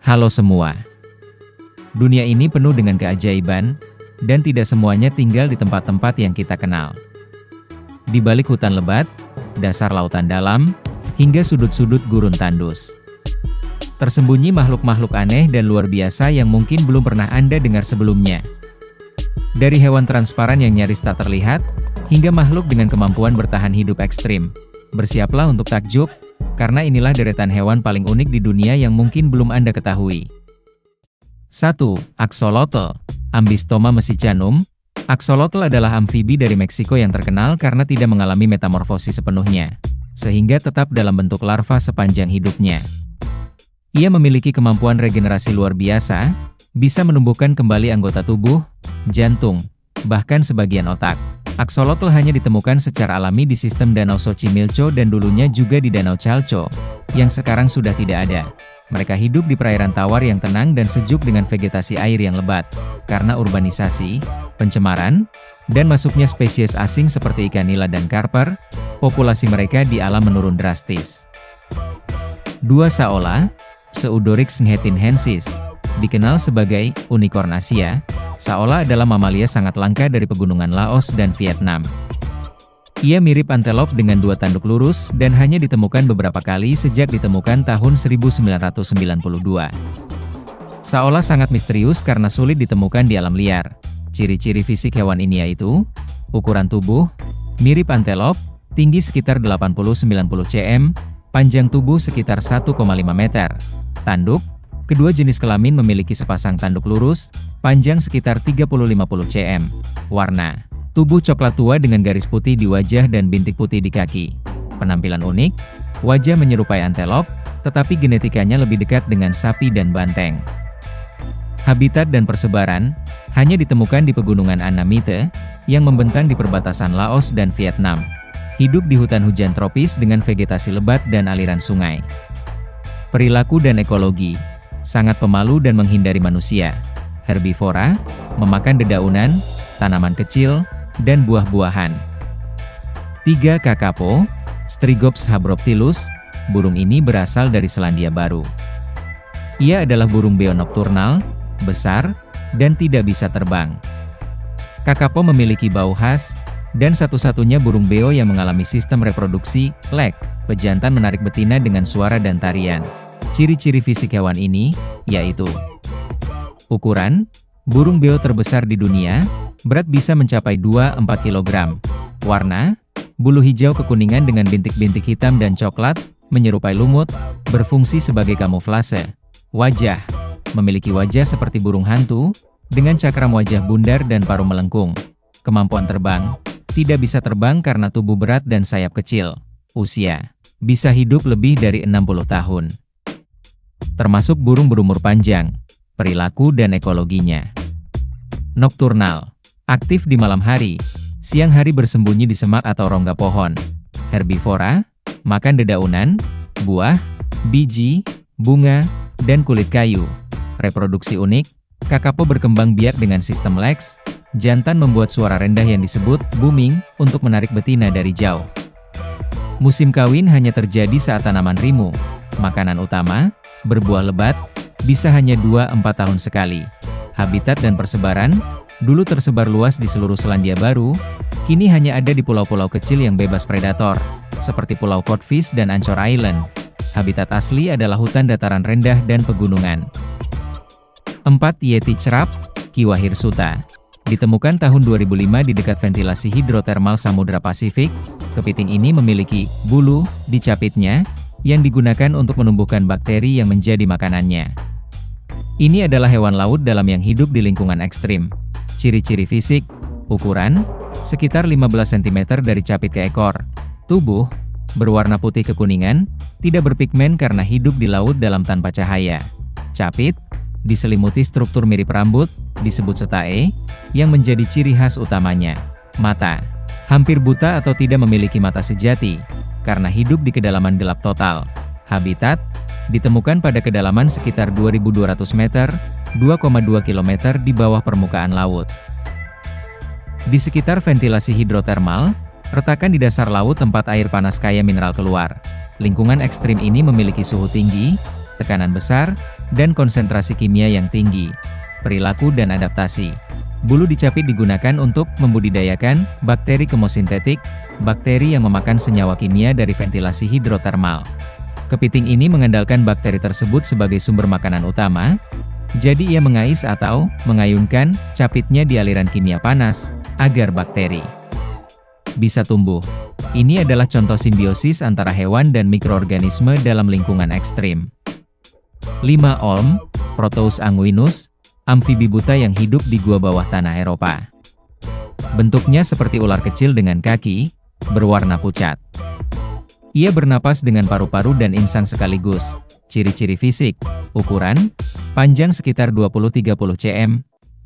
Halo semua. Dunia ini penuh dengan keajaiban, dan tidak semuanya tinggal di tempat-tempat yang kita kenal. Di balik hutan lebat, dasar lautan dalam, hingga sudut-sudut gurun tandus, tersembunyi makhluk-makhluk aneh dan luar biasa yang mungkin belum pernah Anda dengar sebelumnya. Dari hewan transparan yang nyaris tak terlihat, hingga makhluk dengan kemampuan bertahan hidup ekstrim. Bersiaplah untuk takjub, karena inilah deretan hewan paling unik di dunia yang mungkin belum Anda ketahui. 1. Axolotl, Ambystoma mesicanum. Axolotl adalah amfibi dari Meksiko yang terkenal karena tidak mengalami metamorfosis sepenuhnya, sehingga tetap dalam bentuk larva sepanjang hidupnya. Ia memiliki kemampuan regenerasi luar biasa, bisa menumbuhkan kembali anggota tubuh, jantung, bahkan sebagian otak. Axolotl hanya ditemukan secara alami di sistem Danau Xochimilco dan dulunya juga di Danau Chalco, yang sekarang sudah tidak ada. Mereka hidup di perairan tawar yang tenang dan sejuk dengan vegetasi air yang lebat. Karena urbanisasi, pencemaran, dan masuknya spesies asing seperti ikan nila dan karper, populasi mereka di alam menurun drastis. 2. Saola, Pseudorix nghetinhensis. Dikenal sebagai unicorn Asia, saola adalah mamalia sangat langka dari pegunungan Laos dan Vietnam. Ia mirip antelop dengan dua tanduk lurus dan hanya ditemukan beberapa kali sejak ditemukan tahun 1992. Saola sangat misterius karena sulit ditemukan di alam liar. Ciri-ciri fisik hewan ini yaitu ukuran tubuh mirip antelop, tinggi sekitar 80-90 cm, panjang tubuh sekitar 1,5 meter. Tanduk, kedua jenis kelamin memiliki sepasang tanduk lurus, panjang sekitar 30-50 cm. Warna, tubuh coklat tua dengan garis putih di wajah dan bintik putih di kaki. Penampilan unik, wajah menyerupai antelop, tetapi genetikanya lebih dekat dengan sapi dan banteng. Habitat dan persebaran, hanya ditemukan di pegunungan Annamite, yang membentang di perbatasan Laos dan Vietnam. Hidup di hutan hujan tropis dengan vegetasi lebat dan aliran sungai. Perilaku dan ekologi, sangat pemalu dan menghindari manusia. Herbivora, memakan dedaunan, tanaman kecil, dan buah-buahan. 3. Kakapo, Strigops habroptilus. Burung ini berasal dari Selandia Baru. Ia adalah burung beo nokturnal, besar, dan tidak bisa terbang. Kakapo memiliki bau khas, dan satu-satunya burung beo yang mengalami sistem reproduksi, lek, pejantan menarik betina dengan suara dan tarian. Ciri-ciri fisik hewan ini, yaitu ukuran, burung beo terbesar di dunia, berat bisa mencapai 2-4 kg. Warna, bulu hijau kekuningan dengan bintik-bintik hitam dan coklat, menyerupai lumut, berfungsi sebagai kamuflase. Wajah, memiliki wajah seperti burung hantu, dengan cakram wajah bundar dan paruh melengkung. Kemampuan terbang, tidak bisa terbang karena tubuh berat dan sayap kecil. Usia, bisa hidup lebih dari 60 tahun. Termasuk burung berumur panjang, perilaku dan ekologinya. Nokturnal, aktif di malam hari, siang hari bersembunyi di semak atau rongga pohon. Herbivora, makan dedaunan, buah, biji, bunga, dan kulit kayu. Reproduksi unik, kakapo berkembang biak dengan sistem leks, jantan membuat suara rendah yang disebut booming untuk menarik betina dari jauh. Musim kawin hanya terjadi saat tanaman rimu. Makanan utama, berbuah lebat, bisa hanya 2-4 tahun sekali. Habitat dan persebaran, dulu tersebar luas di seluruh Selandia Baru, kini hanya ada di pulau-pulau kecil yang bebas predator, seperti Pulau Codfish dan Anchor Island. Habitat asli adalah hutan dataran rendah dan pegunungan. 4. Yeti cerap, Kiwa hirsuta. Ditemukan tahun 2005 di dekat ventilasi hidrotermal Samudra Pasifik. Kepiting ini memiliki bulu di capitnya, yang digunakan untuk menumbuhkan bakteri yang menjadi makanannya. Ini adalah hewan laut dalam yang hidup di lingkungan ekstrim. Ciri-ciri fisik, ukuran, sekitar 15 cm dari capit ke ekor. Tubuh, berwarna putih kekuningan, tidak berpigmen karena hidup di laut dalam tanpa cahaya. Capit, diselimuti struktur mirip rambut, disebut setae, yang menjadi ciri khas utamanya. Mata, hampir buta atau tidak memiliki mata sejati, karena hidup di kedalaman gelap total. Habitat, ditemukan pada kedalaman sekitar 2.200 meter, 2,2 km di bawah permukaan laut. Di sekitar ventilasi hidrotermal, retakan di dasar laut tempat air panas kaya mineral keluar. Lingkungan ekstrim ini memiliki suhu tinggi, tekanan besar, dan konsentrasi kimia yang tinggi. Perilaku dan adaptasi. Bulu dicapit digunakan untuk membudidayakan bakteri kemosintetik, bakteri yang memakan senyawa kimia dari ventilasi hidrotermal. Kepiting ini mengandalkan bakteri tersebut sebagai sumber makanan utama, jadi ia mengais atau mengayunkan capitnya di aliran kimia panas, agar bakteri bisa tumbuh. Ini adalah contoh simbiosis antara hewan dan mikroorganisme dalam lingkungan ekstrim. 5. Olm, Proteus anguinus, amfibi buta yang hidup di gua bawah tanah Eropa. Bentuknya seperti ular kecil dengan kaki, berwarna pucat. Ia bernapas dengan paru-paru dan insang sekaligus. Ciri-ciri fisik, ukuran, panjang sekitar 20-30 cm,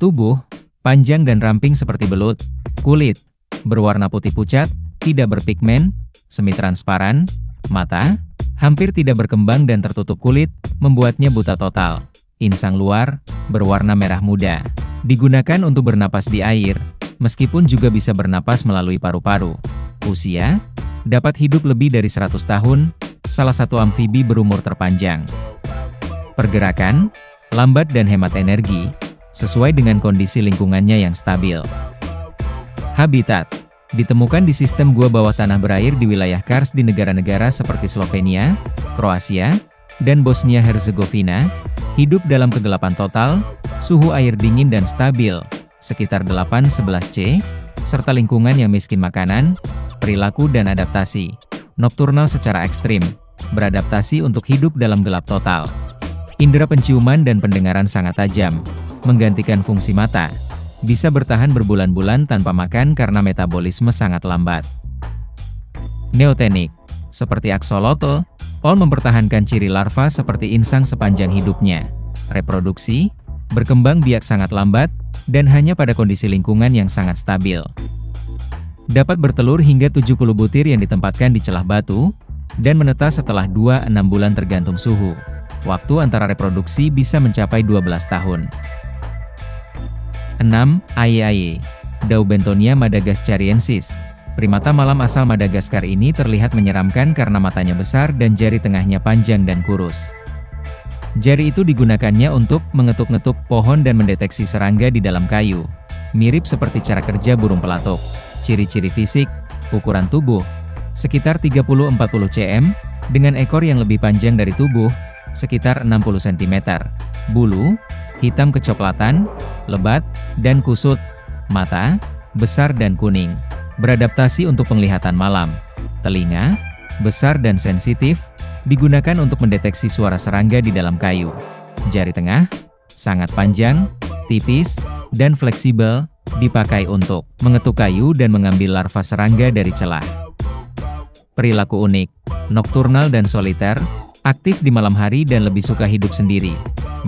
tubuh, panjang dan ramping seperti belut, kulit, berwarna putih pucat, tidak berpigmen, semi-transparan, mata, hampir tidak berkembang dan tertutup kulit, membuatnya buta total. Insang luar, berwarna merah muda. Digunakan untuk bernapas di air, meskipun juga bisa bernapas melalui paru-paru. Usia, dapat hidup lebih dari 100 tahun, salah satu amfibi berumur terpanjang. Pergerakan, lambat dan hemat energi, sesuai dengan kondisi lingkungannya yang stabil. Habitat, ditemukan di sistem gua bawah tanah berair di wilayah Kars di negara-negara seperti Slovenia, Kroasia, dan Bosnia-Herzegovina, hidup dalam kegelapan total, suhu air dingin dan stabil, sekitar 8-11 C, serta lingkungan yang miskin makanan, perilaku dan adaptasi, nokturnal secara ekstrim, beradaptasi untuk hidup dalam gelap total. Indera penciuman dan pendengaran sangat tajam, menggantikan fungsi mata, bisa bertahan berbulan-bulan tanpa makan karena metabolisme sangat lambat. Neotenik, seperti axolotl, olm mempertahankan ciri larva seperti insang sepanjang hidupnya. Reproduksi, berkembang biak sangat lambat, dan hanya pada kondisi lingkungan yang sangat stabil. Dapat bertelur hingga 70 butir yang ditempatkan di celah batu, dan menetas setelah 2-6 bulan tergantung suhu. Waktu antara reproduksi bisa mencapai 12 tahun. 6. Aye-aye, Daubentonia madagascariensis. Primata malam asal Madagaskar ini terlihat menyeramkan karena matanya besar dan jari tengahnya panjang dan kurus. Jari itu digunakannya untuk mengetuk-ngetuk pohon dan mendeteksi serangga di dalam kayu. Mirip seperti cara kerja burung pelatuk. Ciri-ciri fisik, ukuran tubuh, sekitar 30-40 cm, dengan ekor yang lebih panjang dari tubuh, sekitar 60 cm. Bulu, hitam kecoklatan, lebat, dan kusut. Mata, besar dan kuning. Beradaptasi untuk penglihatan malam. Telinga, besar dan sensitif, digunakan untuk mendeteksi suara serangga di dalam kayu. Jari tengah, sangat panjang, tipis, dan fleksibel, dipakai untuk mengetuk kayu dan mengambil larva serangga dari celah. Perilaku unik, nokturnal dan soliter, aktif di malam hari dan lebih suka hidup sendiri.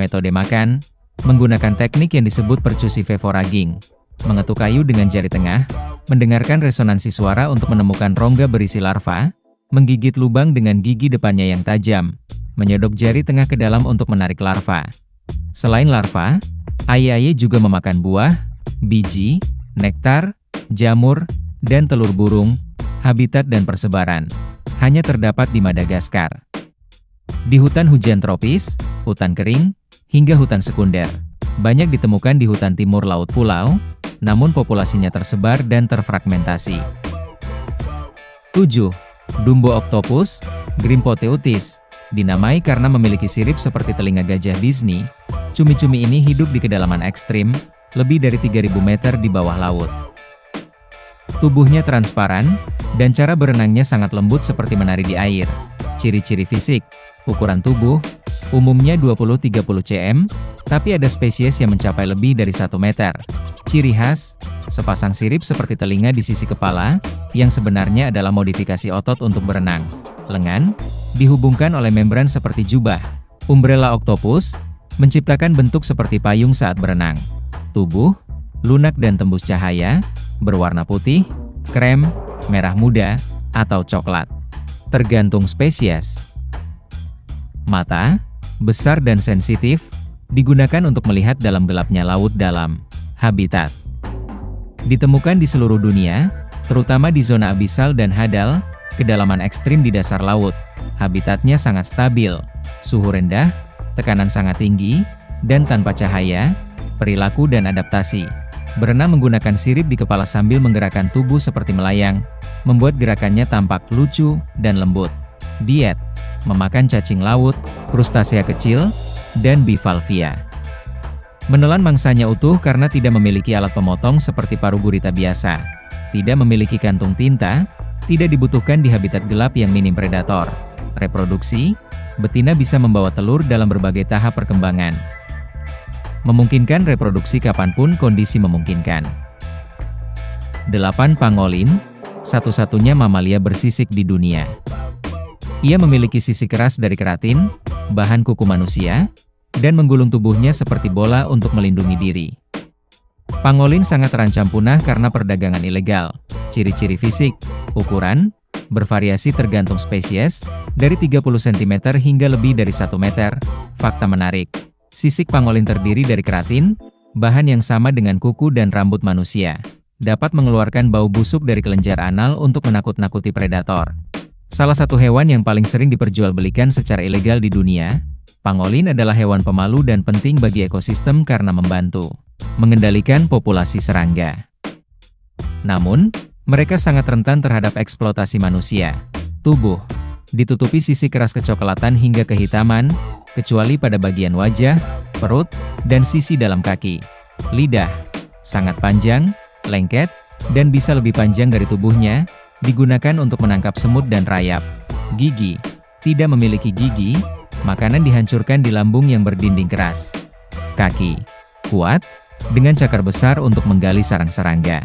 Metode makan, menggunakan teknik yang disebut percussive foraging. Mengetuk kayu dengan jari tengah, mendengarkan resonansi suara untuk menemukan rongga berisi larva, menggigit lubang dengan gigi depannya yang tajam, menyodok jari tengah ke dalam untuk menarik larva. Selain larva, aye-aye juga memakan buah, biji, nektar, jamur, dan telur burung. Habitat dan persebaran hanya terdapat di Madagaskar. Di hutan hujan tropis, hutan kering, hingga hutan sekunder. Banyak ditemukan di hutan timur laut pulau, namun populasinya tersebar dan terfragmentasi. 7. Dumbo octopus, Grimpoteuthis. Dinamai karena memiliki sirip seperti telinga gajah Disney, cumi-cumi ini hidup di kedalaman ekstrim, lebih dari 3.000 meter di bawah laut. Tubuhnya transparan, dan cara berenangnya sangat lembut seperti menari di air. Ciri-ciri fisik, ukuran tubuh, umumnya 20-30 cm, tapi ada spesies yang mencapai lebih dari 1 meter. Ciri khas, sepasang sirip seperti telinga di sisi kepala, yang sebenarnya adalah modifikasi otot untuk berenang. Lengan, dihubungkan oleh membran seperti jubah. Umbrella octopus, menciptakan bentuk seperti payung saat berenang. Tubuh, lunak dan tembus cahaya, berwarna putih, krem, merah muda, atau coklat. Tergantung spesies. Mata, besar dan sensitif, digunakan untuk melihat dalam gelapnya laut dalam. Habitat, ditemukan di seluruh dunia, terutama di zona abisal dan hadal, kedalaman ekstrim di dasar laut. Habitatnya sangat stabil, suhu rendah, tekanan sangat tinggi, dan tanpa cahaya, perilaku dan adaptasi. Berenang menggunakan sirip di kepala sambil menggerakkan tubuh seperti melayang, membuat gerakannya tampak lucu dan lembut. Diet: memakan cacing laut, krustasea kecil, dan bivalvia. Menelan mangsanya utuh karena tidak memiliki alat pemotong seperti paru gurita biasa. Tidak memiliki kantung tinta, tidak dibutuhkan di habitat gelap yang minim predator. Reproduksi: betina bisa membawa telur dalam berbagai tahap perkembangan. Memungkinkan reproduksi kapanpun kondisi memungkinkan. 8. Pangolin, satu-satunya mamalia bersisik di dunia. Ia memiliki sisi keras dari keratin, bahan kuku manusia, dan menggulung tubuhnya seperti bola untuk melindungi diri. Pangolin sangat terancam punah karena perdagangan ilegal. Ciri-ciri fisik: ukuran, bervariasi tergantung spesies, dari 30 cm hingga lebih dari 1 meter. Fakta menarik: sisik pangolin terdiri dari keratin, bahan yang sama dengan kuku dan rambut manusia. Dapat mengeluarkan bau busuk dari kelenjar anal untuk menakut-nakuti predator. Salah satu hewan yang paling sering diperjualbelikan secara ilegal di dunia, pangolin adalah hewan pemalu dan penting bagi ekosistem karena membantu mengendalikan populasi serangga. Namun, mereka sangat rentan terhadap eksploitasi manusia. Tubuh ditutupi sisi keras kecoklatan hingga kehitaman, kecuali pada bagian wajah, perut, dan sisi dalam kaki. Lidah sangat panjang, lengket, dan bisa lebih panjang dari tubuhnya, digunakan untuk menangkap semut dan rayap. Gigi tidak memiliki gigi, makanan dihancurkan di lambung yang berdinding keras. Kaki kuat, dengan cakar besar untuk menggali sarang serangga.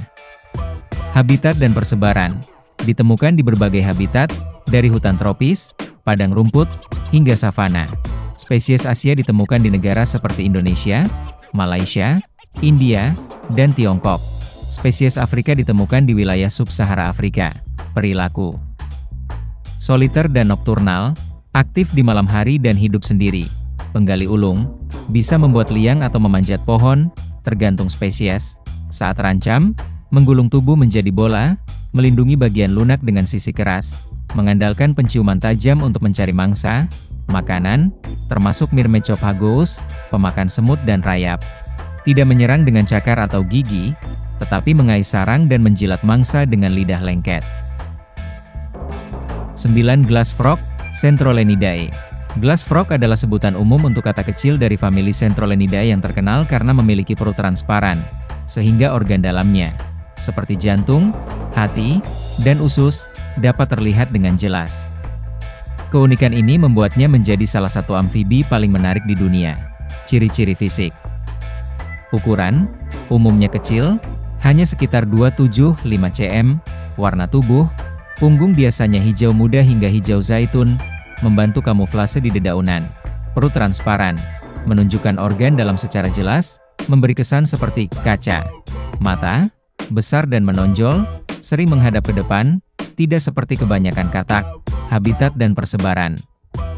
Habitat dan persebaran ditemukan di berbagai habitat, dari hutan tropis, padang rumput, hingga savana. Spesies Asia ditemukan di negara seperti Indonesia, Malaysia, India, dan Tiongkok. Spesies Afrika ditemukan di wilayah sub-Sahara Afrika. Perilaku soliter dan nokturnal, aktif di malam hari dan hidup sendiri. Penggali ulung bisa membuat liang atau memanjat pohon, tergantung spesies. Saat terancam, menggulung tubuh menjadi bola, melindungi bagian lunak dengan sisi keras, mengandalkan penciuman tajam untuk mencari mangsa. Makanan, termasuk Myrmecophagous, pemakan semut dan rayap. Tidak menyerang dengan cakar atau gigi, tetapi mengais sarang dan menjilat mangsa dengan lidah lengket. 9. Glass frog, Centrolenidae. Glass frog adalah sebutan umum untuk kata kecil dari famili Centrolenidae yang terkenal karena memiliki perut transparan, sehingga organ dalamnya, seperti jantung, hati, dan usus, dapat terlihat dengan jelas. Keunikan ini membuatnya menjadi salah satu amfibi paling menarik di dunia. Ciri-ciri fisik: ukuran, umumnya kecil, hanya sekitar 275 cm, warna tubuh, punggung biasanya hijau muda hingga hijau zaitun, membantu kamuflase di dedaunan. Perut transparan, menunjukkan organ dalam secara jelas, memberi kesan seperti kaca. Mata besar dan menonjol, sering menghadap ke depan, tidak seperti kebanyakan katak. Habitat dan persebaran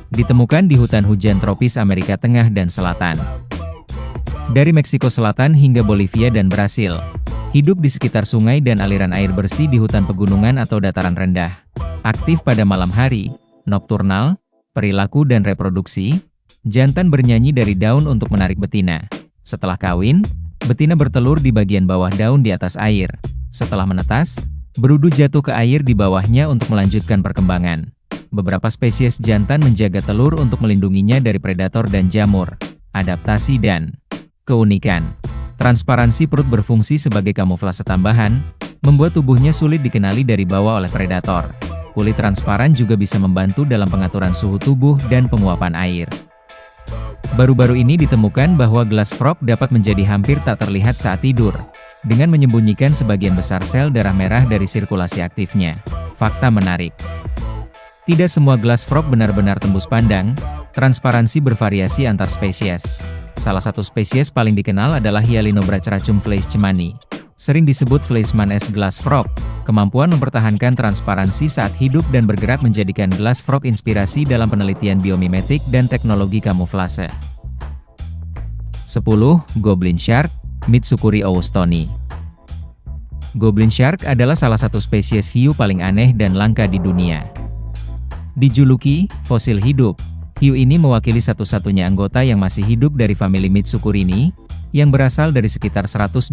ditemukan di hutan hujan tropis Amerika Tengah dan Selatan. Dari Meksiko Selatan hingga Bolivia dan Brasil. Hidup di sekitar sungai dan aliran air bersih di hutan pegunungan atau dataran rendah. Aktif pada malam hari, nokturnal, perilaku dan reproduksi. Jantan bernyanyi dari daun untuk menarik betina. Setelah kawin, betina bertelur di bagian bawah daun di atas air. Setelah menetas, berudu jatuh ke air di bawahnya untuk melanjutkan perkembangan. Beberapa spesies jantan menjaga telur untuk melindunginya dari predator dan jamur. Adaptasi dan keunikan. Transparansi perut berfungsi sebagai kamuflase tambahan, membuat tubuhnya sulit dikenali dari bawah oleh predator. Kulit transparan juga bisa membantu dalam pengaturan suhu tubuh dan penguapan air. Baru-baru ini ditemukan bahwa glass frog dapat menjadi hampir tak terlihat saat tidur, dengan menyembunyikan sebagian besar sel darah merah dari sirkulasi aktifnya. Fakta menarik: tidak semua glass frog benar-benar tembus pandang, transparansi bervariasi antar spesies. Salah satu spesies paling dikenal adalah Hyalinobrachyrium fleischmanni. Sering disebut Fleischmann S. glass frog. Kemampuan mempertahankan transparansi saat hidup dan bergerak menjadikan glass frog inspirasi dalam penelitian biomimetik dan teknologi kamuflase. 10. Goblin shark, Mitsukuri oustoni. Goblin shark adalah salah satu spesies hiu paling aneh dan langka di dunia. Dijuluki fosil hidup, Hiu ini mewakili satu-satunya anggota yang masih hidup dari famili Mitsukurini, yang berasal dari sekitar 125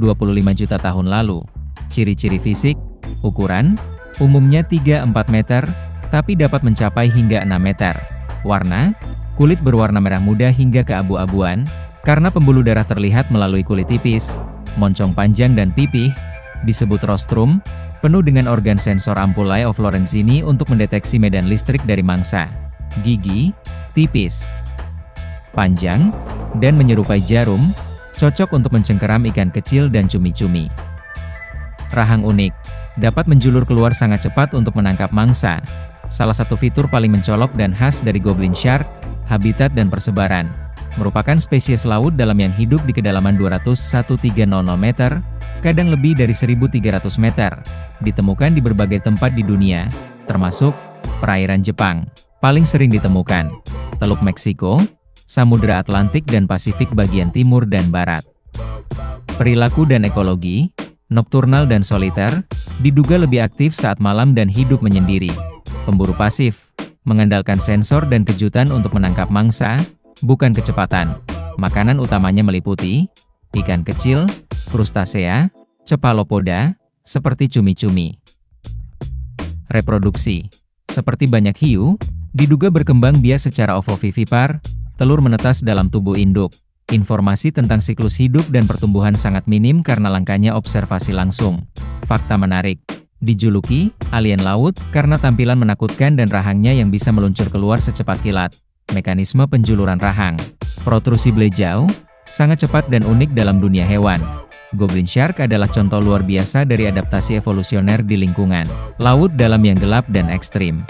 juta tahun lalu. Ciri-ciri fisik, ukuran, umumnya 3-4 meter, tapi dapat mencapai hingga 6 meter. Warna, kulit berwarna merah muda hingga keabu-abuan, karena pembuluh darah terlihat melalui kulit tipis, moncong panjang dan pipih, disebut rostrum, penuh dengan organ sensor ampullae of Lorenzini untuk mendeteksi medan listrik dari mangsa. Gigi, tipis, panjang, dan menyerupai jarum, cocok untuk mencengkeram ikan kecil dan cumi-cumi. Rahang unik, dapat menjulur keluar sangat cepat untuk menangkap mangsa. Salah satu fitur paling mencolok dan khas dari goblin shark, habitat dan persebaran. Merupakan spesies laut dalam yang hidup di kedalaman 201.300 meter, kadang lebih dari 1.300 meter. Ditemukan di berbagai tempat di dunia, termasuk perairan Jepang. Paling sering ditemukan Teluk Meksiko, Samudra Atlantik dan Pasifik bagian timur dan barat. Perilaku dan ekologi, nokturnal dan soliter, diduga lebih aktif saat malam dan hidup menyendiri. Pemburu pasif, mengandalkan sensor dan kejutan untuk menangkap mangsa, bukan kecepatan. Makanan utamanya meliputi ikan kecil, krustasea, cephalopoda, seperti cumi-cumi. Reproduksi, seperti banyak hiu, diduga berkembang biak secara ovovivipar, telur menetas dalam tubuh induk. Informasi tentang siklus hidup dan pertumbuhan sangat minim karena langkanya observasi langsung. Fakta menarik, dijuluki alien laut karena tampilan menakutkan dan rahangnya yang bisa meluncur keluar secepat kilat. Mekanisme penjuluran rahang, protrusi belejau, sangat cepat dan unik dalam dunia hewan. Goblin shark adalah contoh luar biasa dari adaptasi evolusioner di lingkungan laut dalam yang gelap dan ekstrim.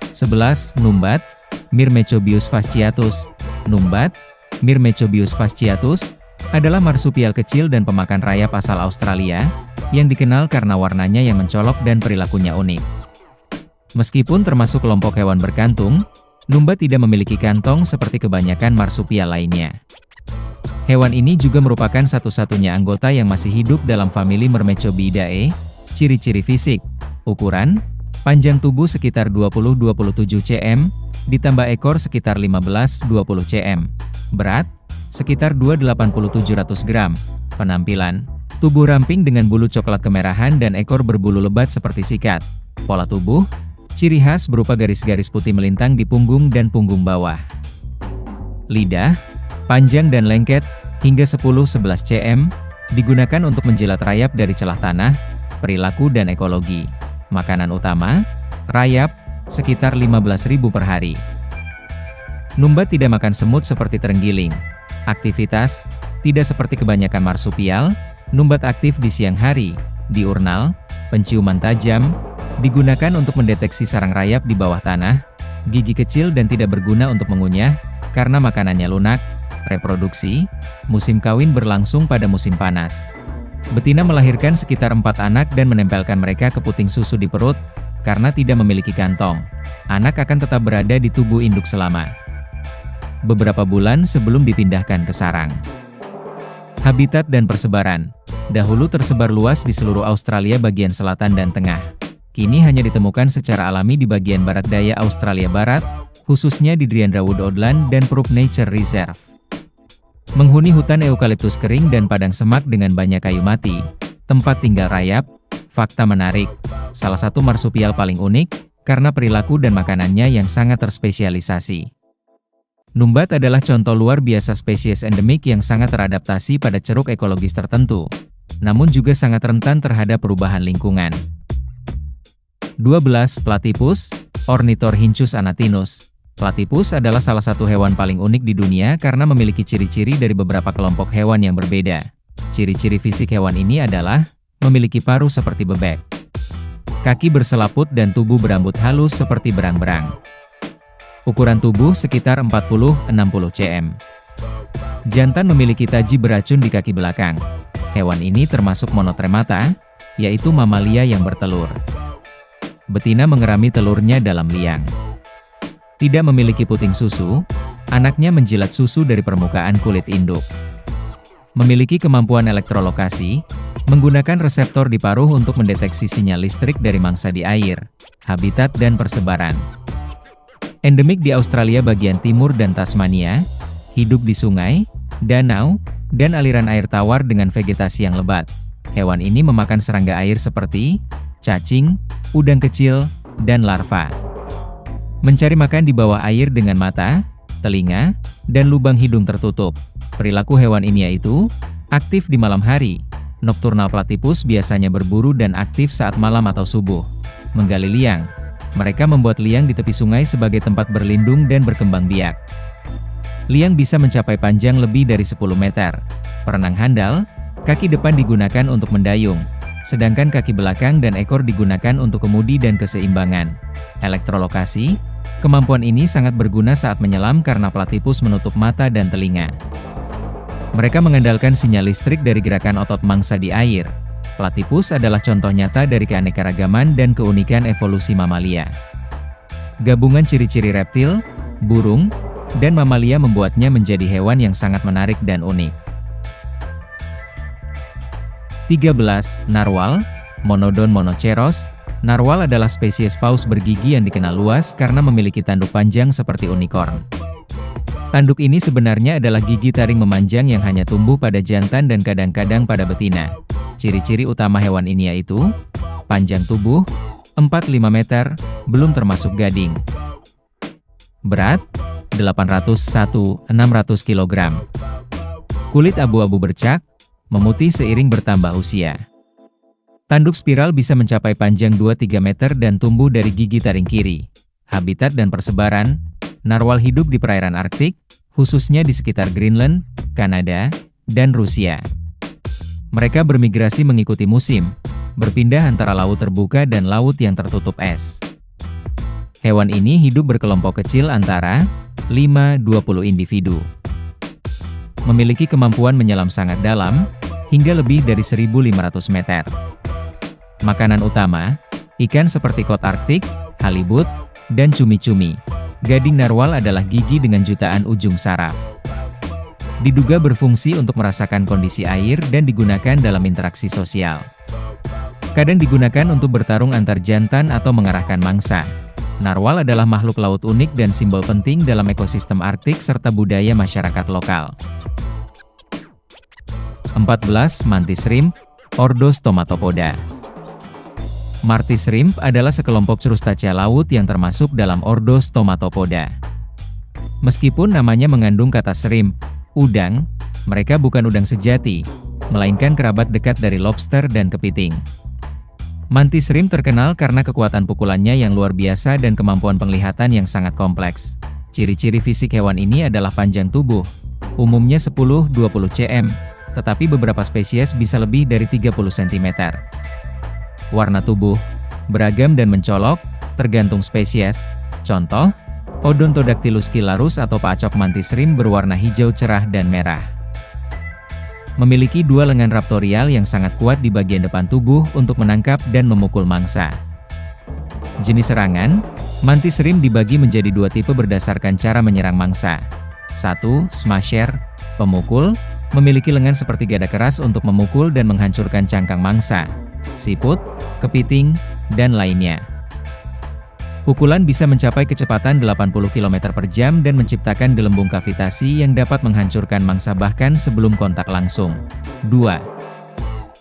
11. Numbat, Myrmecobius fasciatus. Numbat, Myrmecobius fasciatus, adalah marsupial kecil dan pemakan rayap asal Australia, yang dikenal karena warnanya yang mencolok dan perilakunya unik. Meskipun termasuk kelompok hewan berkantung, numbat tidak memiliki kantong seperti kebanyakan marsupial lainnya. Hewan ini juga merupakan satu-satunya anggota yang masih hidup dalam famili Myrmecobiidae. Ciri-ciri fisik, ukuran, panjang tubuh sekitar 20-27 cm, ditambah ekor sekitar 15-20 cm. Berat, sekitar 280-700 gram. Penampilan, tubuh ramping dengan bulu coklat kemerahan dan ekor berbulu lebat seperti sikat. Pola tubuh, ciri khas berupa garis-garis putih melintang di punggung dan punggung bawah. Lidah, panjang dan lengket, hingga 10-11 cm, digunakan untuk menjilat rayap dari celah tanah. Perilaku dan ekologi, makanan utama, rayap, sekitar 15.000 per hari. Numbat tidak makan semut seperti terenggiling. Aktivitas, tidak seperti kebanyakan marsupial, numbat aktif di siang hari, diurnal, penciuman tajam, digunakan untuk mendeteksi sarang rayap di bawah tanah, gigi kecil dan tidak berguna untuk mengunyah, karena makanannya lunak. Reproduksi, musim kawin berlangsung pada musim panas. Betina melahirkan sekitar 4 anak dan menempelkan mereka ke puting susu di perut, karena tidak memiliki kantong. Anak akan tetap berada di tubuh induk selama beberapa bulan sebelum dipindahkan ke sarang. Habitat dan persebaran, dahulu tersebar luas di seluruh Australia bagian selatan dan tengah. Kini hanya ditemukan secara alami di bagian barat daya Australia Barat, khususnya di Dryandra Woodland dan Prupp Nature Reserve. Menghuni hutan eukaliptus kering dan padang semak dengan banyak kayu mati, tempat tinggal rayap. Fakta menarik, salah satu marsupial paling unik, karena perilaku dan makanannya yang sangat terspesialisasi. Numbat adalah contoh luar biasa spesies endemik yang sangat teradaptasi pada ceruk ekologis tertentu, namun juga sangat rentan terhadap perubahan lingkungan. 12. Platypus, Ornithorhynchus anatinus. Platypus adalah salah satu hewan paling unik di dunia karena memiliki ciri-ciri dari beberapa kelompok hewan yang berbeda. Ciri-ciri fisik hewan ini adalah memiliki paruh seperti bebek, kaki berselaput dan tubuh berambut halus seperti berang-berang. Ukuran tubuh sekitar 40-60 cm. Jantan memiliki taji beracun di kaki belakang. Hewan ini termasuk monotremata, yaitu mamalia yang bertelur. Betina mengerami telurnya dalam liang. Tidak memiliki puting susu, anaknya menjilat susu dari permukaan kulit induk. Memiliki kemampuan elektrolokasi, menggunakan reseptor di paruh untuk mendeteksi sinyal listrik dari mangsa di air. Habitat dan persebaran. Endemik di Australia bagian timur dan Tasmania, hidup di sungai, danau, dan aliran air tawar dengan vegetasi yang lebat. Hewan ini memakan serangga air seperti cacing, udang kecil, dan larva. Mencari makan di bawah air dengan mata, telinga, dan lubang hidung tertutup. Perilaku hewan ini yaitu aktif di malam hari. Nocturnal platypus biasanya berburu dan aktif saat malam atau subuh. Menggali liang. Mereka membuat liang di tepi sungai sebagai tempat berlindung dan berkembang biak. Liang bisa mencapai panjang lebih dari 10 meter. Perenang handal, kaki depan digunakan untuk mendayung, sedangkan kaki belakang dan ekor digunakan untuk kemudi dan keseimbangan. Elektrolokasi, kemampuan ini sangat berguna saat menyelam karena platypus menutup mata dan telinga. Mereka mengandalkan sinyal listrik dari gerakan otot mangsa di air. Platypus adalah contoh nyata dari keanekaragaman dan keunikan evolusi mamalia. Gabungan ciri-ciri reptil, burung, dan mamalia membuatnya menjadi hewan yang sangat menarik dan unik. 13. Narwal, Monodon monoceros. Narwal adalah spesies paus bergigi yang dikenal luas karena memiliki tanduk panjang seperti unicorn. Tanduk ini sebenarnya adalah gigi taring memanjang yang hanya tumbuh pada jantan dan kadang-kadang pada betina. Ciri-ciri utama hewan ini yaitu panjang tubuh, 4-5 meter, belum termasuk gading. Berat, 801-600 kg. Kulit abu-abu bercak, memutih seiring bertambah usia. Tanduk spiral bisa mencapai panjang 2-3 meter dan tumbuh dari gigi taring kiri. Habitat dan persebaran, narwal hidup di perairan Arktik, khususnya di sekitar Greenland, Kanada, dan Rusia. Mereka bermigrasi mengikuti musim, berpindah antara laut terbuka dan laut yang tertutup es. Hewan ini hidup berkelompok kecil antara 5-20 individu. Memiliki kemampuan menyelam sangat dalam, hingga lebih dari 1.500 meter. Makanan utama, ikan seperti kod Arktik, halibut, dan cumi-cumi. Gading narwal adalah gigi dengan jutaan ujung saraf. Diduga berfungsi untuk merasakan kondisi air dan digunakan dalam interaksi sosial. Kadang digunakan untuk bertarung antar jantan atau mengarahkan mangsa. Narwal adalah makhluk laut unik dan simbol penting dalam ekosistem Arktik serta budaya masyarakat lokal. 14. Mantis shrimp, Ordo Stomatopoda. Mantis shrimp adalah sekelompok crustacea laut yang termasuk dalam Ordo Stomatopoda. Meskipun namanya mengandung kata shrimp, udang, mereka bukan udang sejati, melainkan kerabat dekat dari lobster dan kepiting. Mantis shrimp terkenal karena kekuatan pukulannya yang luar biasa dan kemampuan penglihatan yang sangat kompleks. Ciri-ciri fisik hewan ini adalah panjang tubuh, umumnya 10-20 cm, tetapi beberapa spesies bisa lebih dari 30 cm. Warna tubuh beragam dan mencolok, tergantung spesies. Contoh, Odontodactylus kilarus atau paacok mantis shrimp berwarna hijau cerah dan merah. Memiliki dua lengan raptorial yang sangat kuat di bagian depan tubuh untuk menangkap dan memukul mangsa. Jenis serangan, mantis shrimp dibagi menjadi dua tipe berdasarkan cara menyerang mangsa. 1. Smasher, pemukul, memiliki lengan seperti gada keras untuk memukul dan menghancurkan cangkang mangsa, siput, kepiting, dan lainnya. Pukulan bisa mencapai kecepatan 80 km per jam dan menciptakan gelembung kavitasi yang dapat menghancurkan mangsa bahkan sebelum kontak langsung. 2.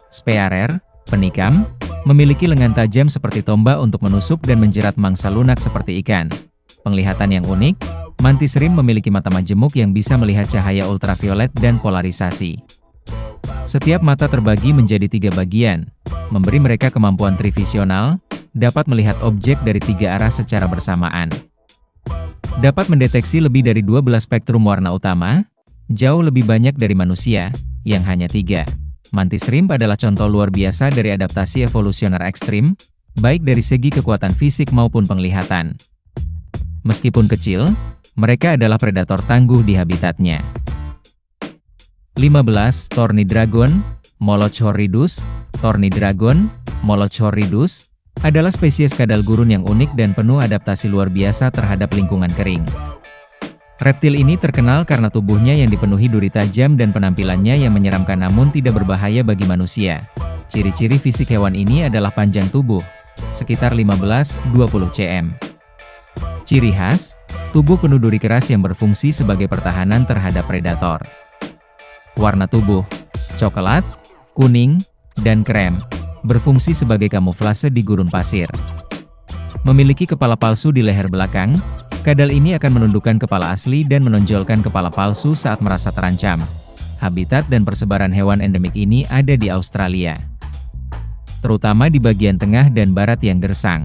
Spearer, penikam, memiliki lengan tajam seperti tombak untuk menusuk dan menjerat mangsa lunak seperti ikan. Penglihatan yang unik, mantis shrimp memiliki mata majemuk yang bisa melihat cahaya ultraviolet dan polarisasi. Setiap mata terbagi menjadi 3 bagian, memberi mereka kemampuan trivisional, dapat melihat objek dari 3 arah secara bersamaan. Dapat mendeteksi lebih dari 12 spektrum warna utama, jauh lebih banyak dari manusia, yang hanya 3. Mantis shrimp adalah contoh luar biasa dari adaptasi evolusioner ekstrim, baik dari segi kekuatan fisik maupun penglihatan. Meskipun kecil, mereka adalah predator tangguh di habitatnya. 15. Tornidragon, Molochhoridus. Tornidragon, Molochhoridus, adalah spesies kadal gurun yang unik dan penuh adaptasi luar biasa terhadap lingkungan kering. Reptil ini terkenal karena tubuhnya yang dipenuhi duri tajam dan penampilannya yang menyeramkan namun tidak berbahaya bagi manusia. Ciri-ciri fisik hewan ini adalah panjang tubuh, sekitar 15-20 cm. Ciri khas, tubuh penuh duri keras yang berfungsi sebagai pertahanan terhadap predator. Warna tubuh, coklat, kuning, dan krem, berfungsi sebagai kamuflase di gurun pasir. Memiliki kepala palsu di leher belakang, kadal ini akan menundukkan kepala asli dan menonjolkan kepala palsu saat merasa terancam. Habitat dan persebaran hewan endemik ini ada di Australia, terutama di bagian tengah dan barat yang gersang.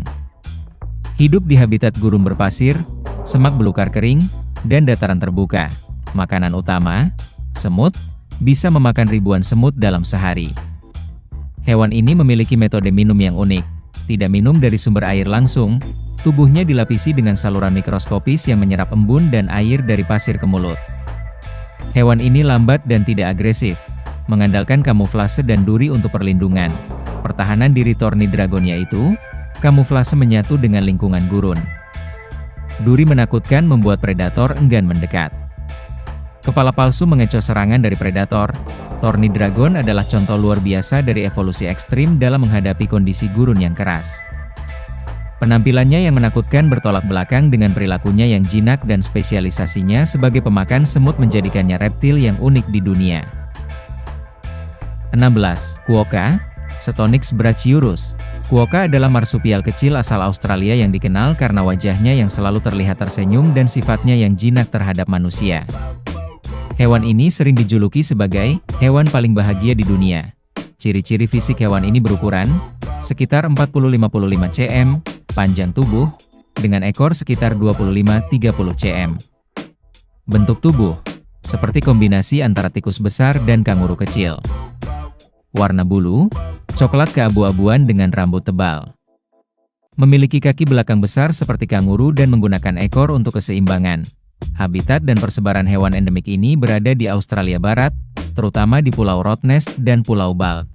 Hidup di habitat gurun berpasir, semak belukar kering, dan dataran terbuka. Makanan utama, semut, bisa memakan ribuan semut dalam sehari. Hewan ini memiliki metode minum yang unik. Tidak minum dari sumber air langsung, tubuhnya dilapisi dengan saluran mikroskopis yang menyerap embun dan air dari pasir ke mulut. Hewan ini lambat dan tidak agresif, mengandalkan kamuflase dan duri untuk perlindungan. Pertahanan diri Thorny dragonia itu, kamuflase menyatu dengan lingkungan gurun. Duri menakutkan membuat predator enggan mendekat. Kepala palsu mengecoh serangan dari predator. Thorny dragon adalah contoh luar biasa dari evolusi ekstrim dalam menghadapi kondisi gurun yang keras. Penampilannya yang menakutkan bertolak belakang dengan perilakunya yang jinak dan spesialisasinya sebagai pemakan semut menjadikannya reptil yang unik di dunia. 16. Quokka, Steonyx brachyurus. Quokka adalah marsupial kecil asal Australia yang dikenal karena wajahnya yang selalu terlihat tersenyum dan sifatnya yang jinak terhadap manusia. Hewan ini sering dijuluki sebagai hewan paling bahagia di dunia. Ciri-ciri fisik hewan ini berukuran sekitar 40-55 cm, panjang tubuh, dengan ekor sekitar 25-30 cm. Bentuk tubuh seperti kombinasi antara tikus besar dan kanguru kecil. Warna bulu, coklat keabu-abuan dengan rambut tebal. Memiliki kaki belakang besar seperti kanguru dan menggunakan ekor untuk keseimbangan. Habitat dan persebaran hewan endemik ini berada di Australia Barat, terutama di Pulau Rottnest dan Pulau Bald.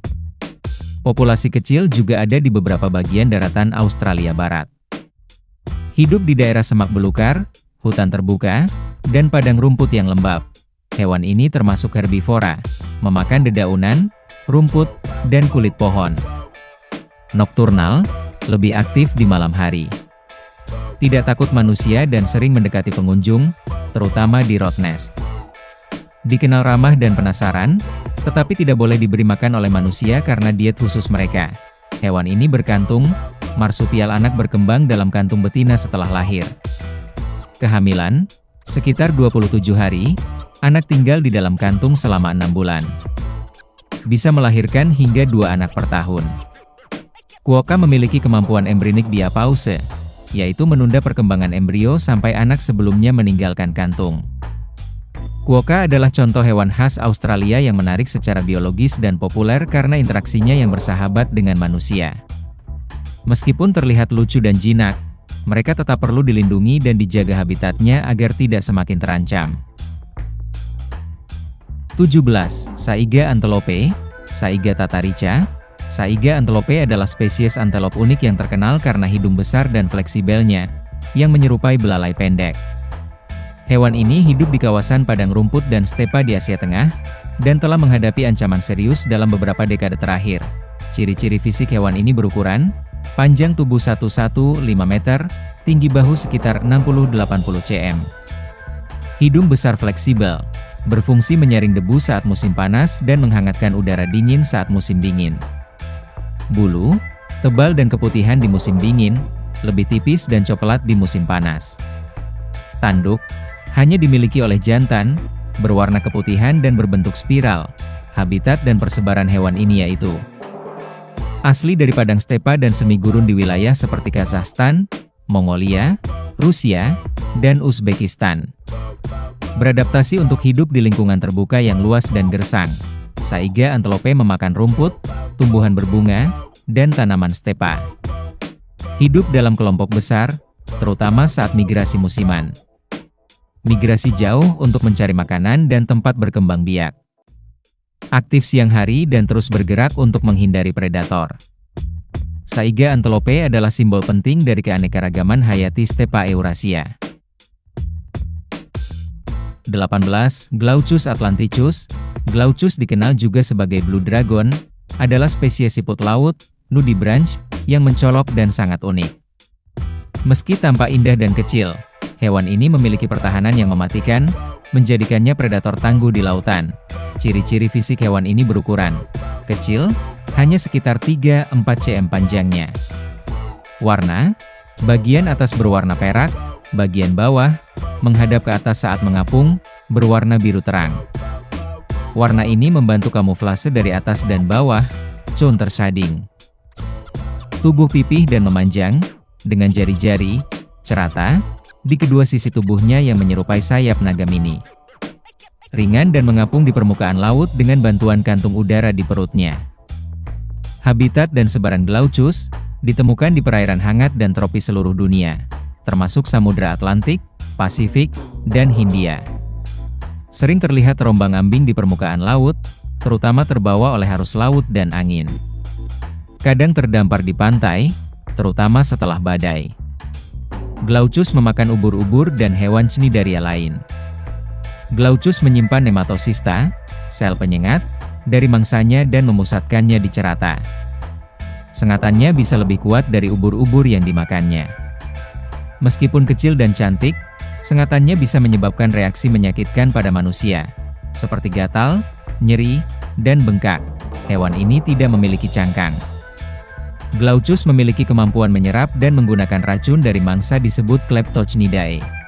Populasi kecil juga ada di beberapa bagian daratan Australia Barat. Hidup di daerah semak belukar, hutan terbuka, dan padang rumput yang lembab. Hewan ini termasuk herbivora, memakan dedaunan, rumput, dan kulit pohon. Nokturnal, lebih aktif di malam hari. Tidak takut manusia dan sering mendekati pengunjung, terutama di Rottnest. Dikenal ramah dan penasaran, tetapi tidak boleh diberi makan oleh manusia karena diet khusus mereka. Hewan ini berkantung, marsupial anak berkembang dalam kantung betina setelah lahir. Kehamilan, sekitar 27 hari, anak tinggal di dalam kantung selama 6 bulan. Bisa melahirkan hingga 2 anak per tahun. Quokka memiliki kemampuan embryonik diapause, yaitu menunda perkembangan embrio sampai anak sebelumnya meninggalkan kantung. Quokka adalah contoh hewan khas Australia yang menarik secara biologis dan populer karena interaksinya yang bersahabat dengan manusia. Meskipun terlihat lucu dan jinak, mereka tetap perlu dilindungi dan dijaga habitatnya agar tidak semakin terancam. 17. Saiga antelope, Saiga tatarica. Saiga antelope adalah spesies antelop unik yang terkenal karena hidung besar dan fleksibelnya, yang menyerupai belalai pendek. Hewan ini hidup di kawasan padang rumput dan stepa di Asia Tengah, dan telah menghadapi ancaman serius dalam beberapa dekade terakhir. Ciri-ciri fisik hewan ini berukuran, panjang tubuh 1,5 meter, tinggi bahu sekitar 60-80 cm. Hidung besar fleksibel, berfungsi menyaring debu saat musim panas dan menghangatkan udara dingin saat musim dingin. Bulu, tebal dan keputihan di musim dingin, lebih tipis dan coklat di musim panas. Tanduk, hanya dimiliki oleh jantan, berwarna keputihan dan berbentuk spiral. Habitat dan persebaran hewan ini yaitu asli dari padang stepa dan semi gurun di wilayah seperti Kazakhstan, Mongolia, Rusia, dan Uzbekistan. Beradaptasi untuk hidup di lingkungan terbuka yang luas dan gersang. Saiga antelope memakan rumput, tumbuhan berbunga, dan tanaman stepa. Hidup dalam kelompok besar, terutama saat migrasi musiman. Migrasi jauh untuk mencari makanan dan tempat berkembang biak. Aktif siang hari dan terus bergerak untuk menghindari predator. Saiga antelope adalah simbol penting dari keanekaragaman hayati stepa Eurasia. 18. Glaucus atlanticus. Glaucus dikenal juga sebagai Blue Dragon, adalah spesies siput laut, nudibranch, yang mencolok dan sangat unik. Meski tampak indah dan kecil, hewan ini memiliki pertahanan yang mematikan, menjadikannya predator tangguh di lautan. Ciri-ciri fisik hewan ini berukuran kecil, hanya sekitar 3-4 cm panjangnya. Warna, bagian atas berwarna perak, bagian bawah menghadap ke atas saat mengapung, berwarna biru terang. Warna ini membantu kamuflase dari atas dan bawah, counter shading. Tubuh pipih dan memanjang, dengan jari-jari, cerata, di kedua sisi tubuhnya yang menyerupai sayap naga mini. Ringan dan mengapung di permukaan laut dengan bantuan kantung udara di perutnya. Habitat dan sebaran Glaucus ditemukan di perairan hangat dan tropis seluruh dunia, termasuk Samudra Atlantik, Pasifik, dan Hindia. Sering terlihat terombang-ambing di permukaan laut, terutama terbawa oleh arus laut dan angin. Kadang terdampar di pantai, terutama setelah badai. Glaucus memakan ubur-ubur dan hewan cnidaria lain. Glaucus menyimpan nematosista, sel penyengat, dari mangsanya dan memusatkannya di cerata. Sengatannya bisa lebih kuat dari ubur-ubur yang dimakannya. Meskipun kecil dan cantik, sengatannya bisa menyebabkan reaksi menyakitkan pada manusia, seperti gatal, nyeri, dan bengkak. Hewan ini tidak memiliki cangkang. Glaucus memiliki kemampuan menyerap dan menggunakan racun dari mangsa disebut Kleptocnidae.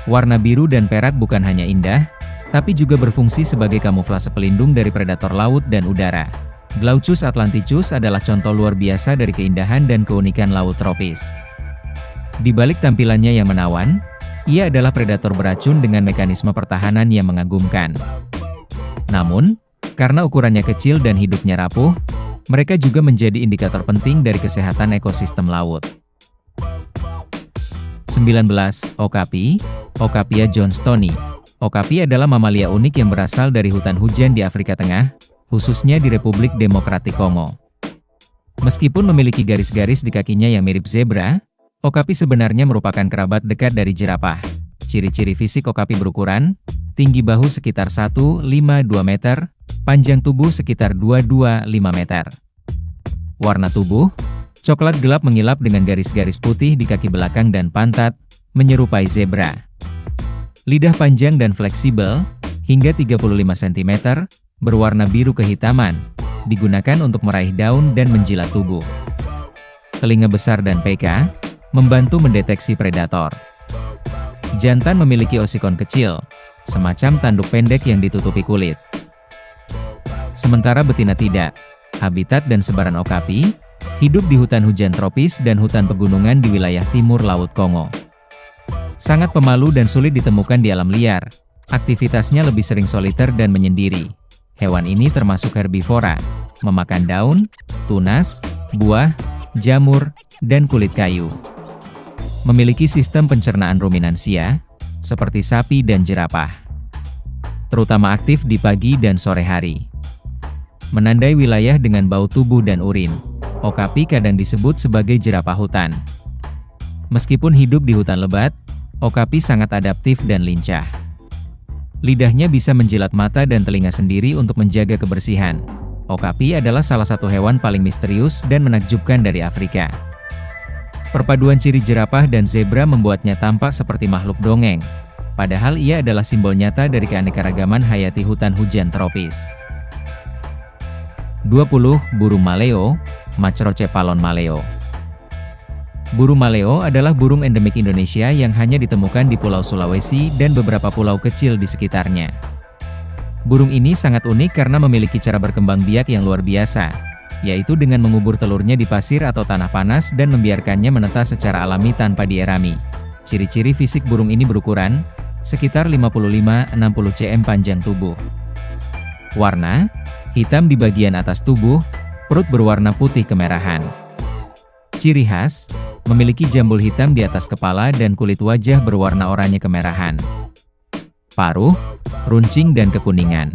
Warna biru dan perak bukan hanya indah, tapi juga berfungsi sebagai kamuflase pelindung dari predator laut dan udara. Glaucus atlanticus adalah contoh luar biasa dari keindahan dan keunikan laut tropis. Di balik tampilannya yang menawan, ia adalah predator beracun dengan mekanisme pertahanan yang mengagumkan. Namun, karena ukurannya kecil dan hidupnya rapuh, mereka juga menjadi indikator penting dari kesehatan ekosistem laut. 19. Okapi, Okapia johnstoni. Okapi adalah mamalia unik yang berasal dari hutan hujan di Afrika Tengah, khususnya di Republik Demokratik Kongo. Meskipun memiliki garis-garis di kakinya yang mirip zebra, okapi sebenarnya merupakan kerabat dekat dari jerapah. Ciri-ciri fisik okapi berukuran, tinggi bahu sekitar 1,52 meter, panjang tubuh sekitar 2,25 meter. Warna tubuh, coklat gelap mengilap dengan garis-garis putih di kaki belakang dan pantat, menyerupai zebra. Lidah panjang dan fleksibel, hingga 35 cm, berwarna biru kehitaman, digunakan untuk meraih daun dan menjilat tubuh. Telinga besar dan peka, membantu mendeteksi predator. Jantan memiliki osikon kecil, semacam tanduk pendek yang ditutupi kulit. Sementara betina tidak. Habitat dan sebaran okapi hidup di hutan hujan tropis dan hutan pegunungan di wilayah timur Laut Kongo. Sangat pemalu dan sulit ditemukan di alam liar. Aktivitasnya lebih sering soliter dan menyendiri. Hewan ini termasuk herbivora, memakan daun, tunas, buah, jamur, dan kulit kayu. Memiliki sistem pencernaan ruminansia, seperti sapi dan jerapah. Terutama aktif di pagi dan sore hari. Menandai wilayah dengan bau tubuh dan urin, okapi kadang disebut sebagai jerapah hutan. Meskipun hidup di hutan lebat, okapi sangat adaptif dan lincah. Lidahnya bisa menjilat mata dan telinga sendiri untuk menjaga kebersihan. Okapi adalah salah satu hewan paling misterius dan menakjubkan dari Afrika. Perpaduan ciri jerapah dan zebra membuatnya tampak seperti makhluk dongeng, padahal ia adalah simbol nyata dari keanekaragaman hayati hutan hujan tropis. 20. Burung maleo, Macrocephalon maleo. Burung maleo adalah burung endemik Indonesia yang hanya ditemukan di Pulau Sulawesi dan beberapa pulau kecil di sekitarnya. Burung ini sangat unik karena memiliki cara berkembang biak yang luar biasa, yaitu dengan mengubur telurnya di pasir atau tanah panas dan membiarkannya menetas secara alami tanpa dierami. Ciri-ciri fisik burung ini berukuran sekitar 55-60 cm panjang tubuh. Warna, hitam di bagian atas tubuh, perut berwarna putih kemerahan. Ciri khas, memiliki jambul hitam di atas kepala dan kulit wajah berwarna oranye kemerahan. Paruh, runcing dan kekuningan.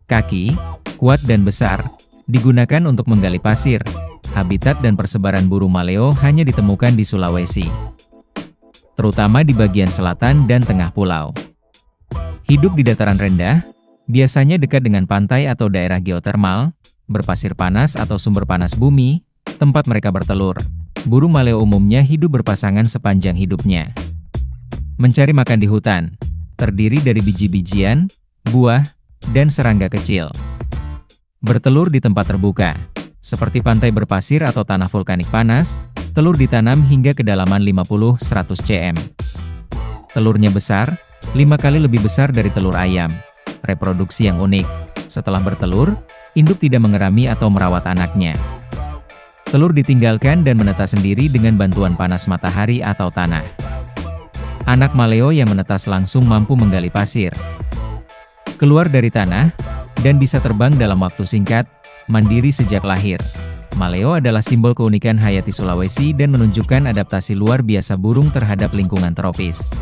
Kaki, kuat dan besar, digunakan untuk menggali pasir. Habitat dan persebaran burung maleo hanya ditemukan di Sulawesi, terutama di bagian selatan dan tengah pulau. Hidup di dataran rendah, biasanya dekat dengan pantai atau daerah geotermal, berpasir panas atau sumber panas bumi, tempat mereka bertelur. Burung maleo umumnya hidup berpasangan sepanjang hidupnya. Mencari makan di hutan, terdiri dari biji-bijian, buah, dan serangga kecil. Bertelur di tempat terbuka, seperti pantai berpasir atau tanah vulkanik panas, telur ditanam hingga kedalaman 50-100 cm. Telurnya besar, 5 kali lebih besar dari telur ayam. Reproduksi yang unik. Setelah bertelur, induk tidak mengerami atau merawat anaknya. Telur ditinggalkan dan menetas sendiri dengan bantuan panas matahari atau tanah. Anak maleo yang menetas langsung mampu menggali pasir, keluar dari tanah, dan bisa terbang dalam waktu singkat, mandiri sejak lahir. Maleo adalah simbol keunikan hayati Sulawesi dan menunjukkan adaptasi luar biasa burung terhadap lingkungan tropis.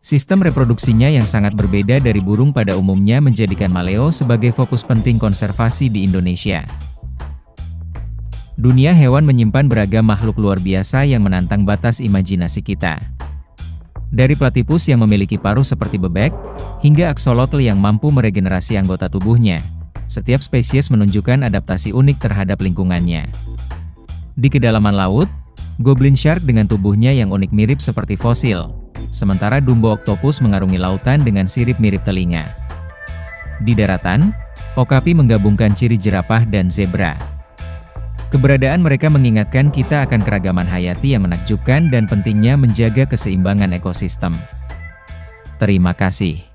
Sistem reproduksinya yang sangat berbeda dari burung pada umumnya menjadikan maleo sebagai fokus penting konservasi di Indonesia. Dunia hewan menyimpan beragam makhluk luar biasa yang menantang batas imajinasi kita. Dari platypus yang memiliki paruh seperti bebek, hingga axolotl yang mampu meregenerasi anggota tubuhnya, setiap spesies menunjukkan adaptasi unik terhadap lingkungannya. Di kedalaman laut, goblin shark dengan tubuhnya yang unik mirip seperti fosil, sementara dumbo oktopus mengarungi lautan dengan sirip mirip telinga. Di daratan, okapi menggabungkan ciri jerapah dan zebra. Keberadaan mereka mengingatkan kita akan keragaman hayati yang menakjubkan dan pentingnya menjaga keseimbangan ekosistem. Terima kasih.